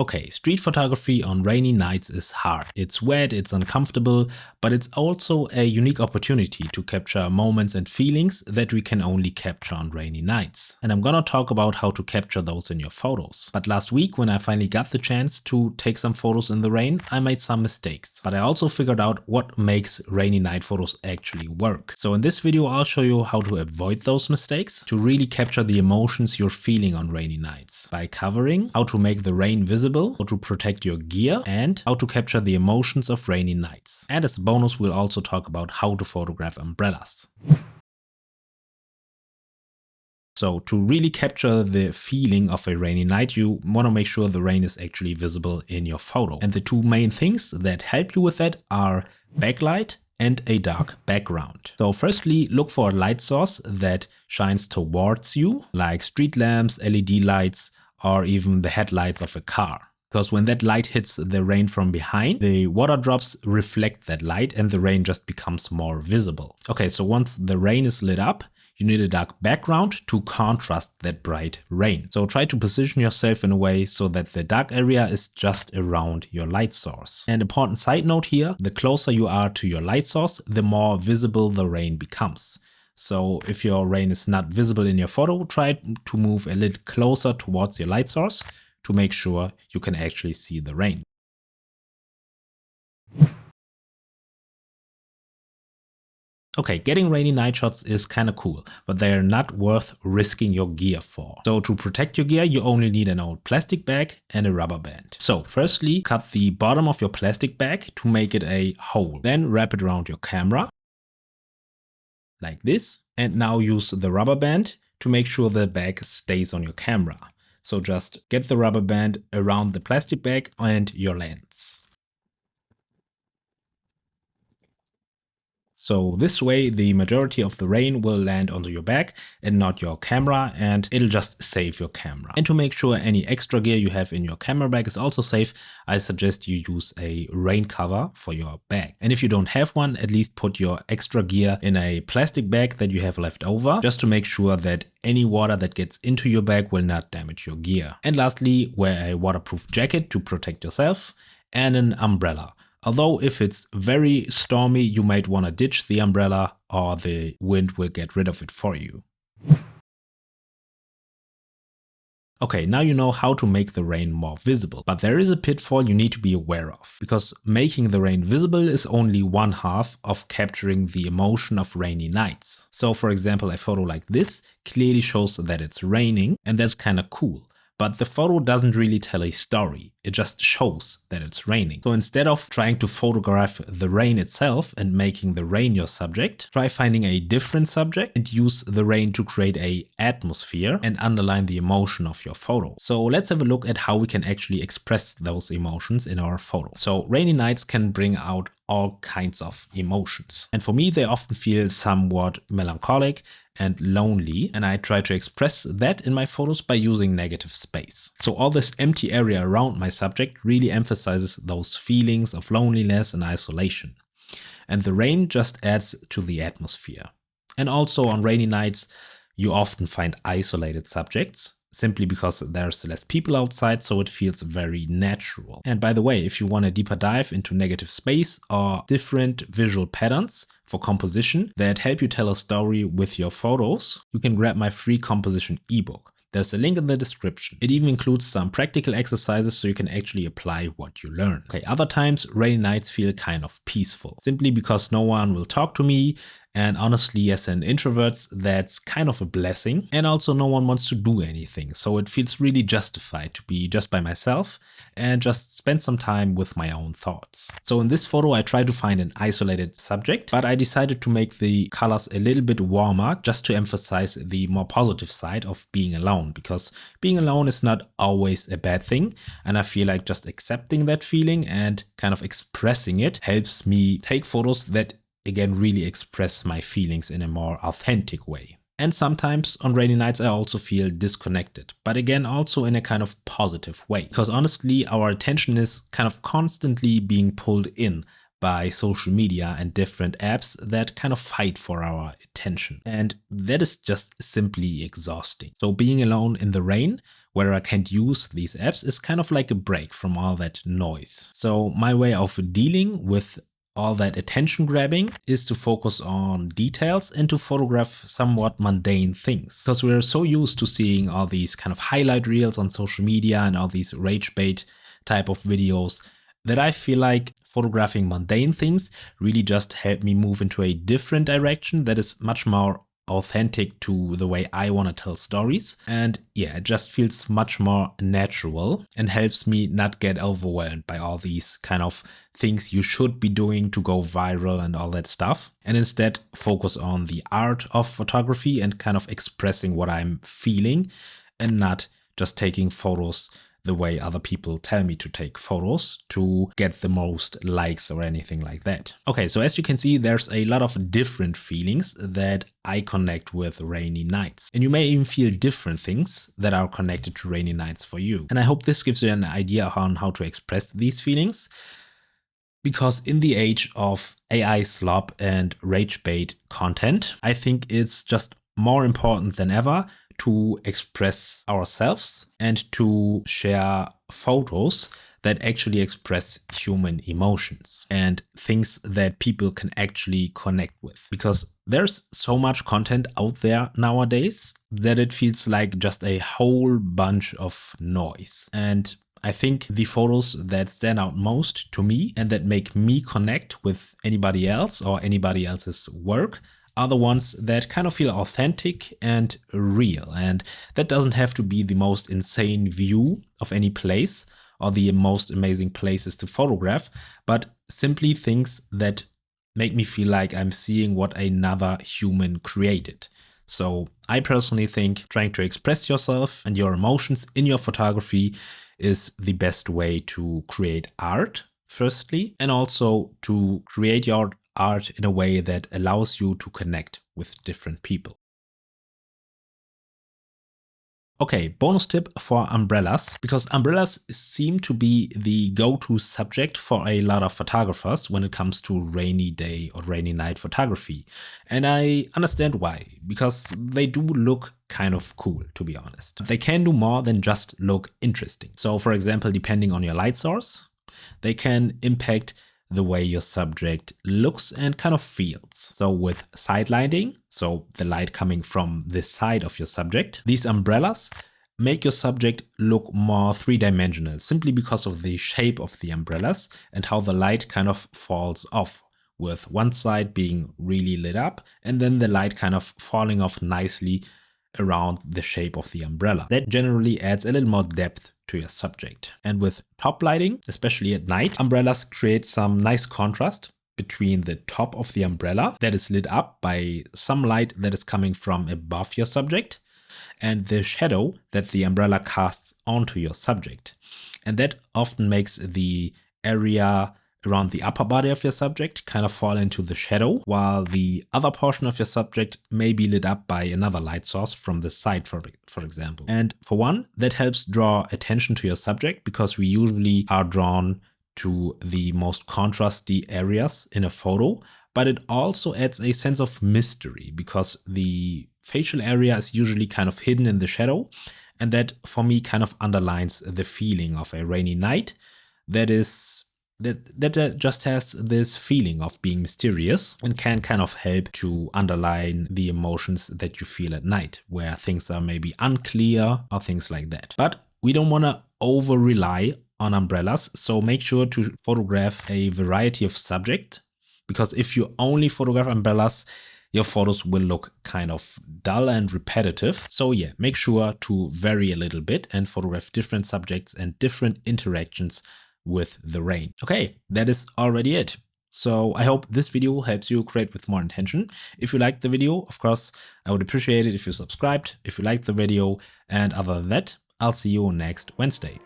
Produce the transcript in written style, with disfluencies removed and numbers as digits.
Okay, street photography on rainy nights is hard. It's wet, it's uncomfortable, but it's also a unique opportunity to capture moments and feelings that we can only capture on rainy nights. And I'm gonna talk about how to capture those in your photos. But last week, when I finally got the chance to take some photos in the rain, I made some mistakes. But I also figured out what makes rainy night photos actually work. So in this video, I'll show you how to avoid those mistakes, to really capture the emotions you're feeling on rainy nights, by covering how to make the rain visible, how to protect your gear, and how to capture the emotions of rainy nights. And as a bonus, we'll also talk about how to photograph umbrellas. So to really capture the feeling of a rainy night, you want to make sure the rain is actually visible in your photo. And the two main things that help you with that are backlight and a dark background. So firstly, look for a light source that shines towards you, like street lamps, LED lights, or even the headlights of a car. Because when that light hits the rain from behind, the water drops reflect that light and the rain just becomes more visible. Okay, so once the rain is lit up, you need a dark background to contrast that bright rain. So try to position yourself in a way so that the dark area is just around your light source. And important side note here, the closer you are to your light source, the more visible the rain becomes. So if your rain is not visible in your photo, try to move a little closer towards your light source to make sure you can actually see the rain. Okay, getting rainy night shots is kinda cool, but they are not worth risking your gear for. So to protect your gear, you only need an old plastic bag and a rubber band. So firstly, cut the bottom of your plastic bag to make it a hole. Then wrap it around your camera, like this. And now use the rubber band to make sure the bag stays on your camera. So just get the rubber band around the plastic bag and your lens. So this way, the majority of the rain will land onto your bag and not your camera, and it'll just save your camera. And to make sure any extra gear you have in your camera bag is also safe, I suggest you use a rain cover for your bag. And if you don't have one, at least put your extra gear in a plastic bag that you have left over, just to make sure that any water that gets into your bag will not damage your gear. And lastly, wear a waterproof jacket to protect yourself and an umbrella. Although if it's very stormy, you might want to ditch the umbrella or the wind will get rid of it for you. Okay, now you know how to make the rain more visible, but there is a pitfall you need to be aware of, because making the rain visible is only one half of capturing the emotion of rainy nights. So for example, a photo like this clearly shows that it's raining, and that's kinda cool. But the photo doesn't really tell a story, it just shows that it's raining. So instead of trying to photograph the rain itself and making the rain your subject, try finding a different subject and use the rain to create an atmosphere and underline the emotion of your photo. So let's have a look at how we can actually express those emotions in our photo. So rainy nights can bring out all kinds of emotions. And for me, they often feel somewhat melancholic and lonely, and I try to express that in my photos by using negative space. So all this empty area around my subject really emphasizes those feelings of loneliness and isolation. And the rain just adds to the atmosphere. And also on rainy nights, you often find isolated subjects, simply because there's less people outside, so it feels very natural. And by the way, if you want a deeper dive into negative space or different visual patterns for composition that help you tell a story with your photos, you can grab my free composition ebook. There's a link in the description. It even includes some practical exercises so you can actually apply what you learn. Okay, other times rainy nights feel kind of peaceful, simply because no one will talk to me. And honestly, as an introvert, that's kind of a blessing. And also no one wants to do anything. So it feels really justified to be just by myself and just spend some time with my own thoughts. So in this photo, I tried to find an isolated subject, but I decided to make the colors a little bit warmer just to emphasize the more positive side of being alone, because being alone is not always a bad thing. And I feel like just accepting that feeling and kind of expressing it helps me take photos that again really express my feelings in a more authentic way. And sometimes on rainy nights I also feel disconnected, but again also in a kind of positive way, because honestly our attention is kind of constantly being pulled in by social media and different apps that kind of fight for our attention. And that is just simply exhausting. So being alone in the rain, where I can't use these apps, is kind of like a break from all that noise. So my way of dealing with all that attention grabbing is to focus on details and to photograph somewhat mundane things. Because we're so used to seeing all these kind of highlight reels on social media and all these rage bait type of videos that I feel like photographing mundane things really just helped me move into a different direction that is much more authentic to the way I want to tell stories. And yeah, it just feels much more natural and helps me not get overwhelmed by all these kind of things you should be doing to go viral and all that stuff. And instead focus on the art of photography and kind of expressing what I'm feeling and not just taking photos the way other people tell me to take photos to get the most likes or anything like that. Okay, so as you can see, there's a lot of different feelings that I connect with rainy nights. And you may even feel different things that are connected to rainy nights for you. And I hope this gives you an idea on how to express these feelings. Because in the age of AI slop and rage bait content, I think it's just more important than ever to express ourselves and to share photos that actually express human emotions and things that people can actually connect with. Because there's so much content out there nowadays that it feels like just a whole bunch of noise. And I think the photos that stand out most to me and that make me connect with anybody else or anybody else's work are the ones that kind of feel authentic and real. And that doesn't have to be the most insane view of any place or the most amazing places to photograph, but simply things that make me feel like I'm seeing what another human created. So I personally think trying to express yourself and your emotions in your photography is the best way to create art, firstly, and also to create your art in a way that allows you to connect with different people. Okay, bonus tip for umbrellas, because umbrellas seem to be the go-to subject for a lot of photographers when it comes to rainy day or rainy night photography. And I understand why, because they do look kind of cool, to be honest. They can do more than just look interesting. So for example, depending on your light source, they can impact the way your subject looks and kind of feels. So with side lighting, so the light coming from the side of your subject, these umbrellas make your subject look more three-dimensional simply because of the shape of the umbrellas and how the light kind of falls off, with one side being really lit up and then the light kind of falling off nicely around the shape of the umbrella. That generally adds a little more depth to your subject. And with top lighting, especially at night, umbrellas create some nice contrast between the top of the umbrella that is lit up by some light that is coming from above your subject and the shadow that the umbrella casts onto your subject. And that often makes the area around the upper body of your subject kind of fall into the shadow, while the other portion of your subject may be lit up by another light source from the side, for example. And for one, that helps draw attention to your subject because we usually are drawn to the most contrasty areas in a photo, but it also adds a sense of mystery because the facial area is usually kind of hidden in the shadow. And that for me kind of underlines the feeling of a rainy night that just has this feeling of being mysterious and can kind of help to underline the emotions that you feel at night, where things are maybe unclear or things like that. But we don't want to over rely on umbrellas, so make sure to photograph a variety of subjects, because if you only photograph umbrellas, your photos will look kind of dull and repetitive. So yeah, make sure to vary a little bit and photograph different subjects and different interactions with the rain. Okay, that is already it. So I hope this video helps you create with more intention. If you liked the video, of course, I would appreciate it if you subscribed, if you liked the video, and other than that, I'll see you next Wednesday.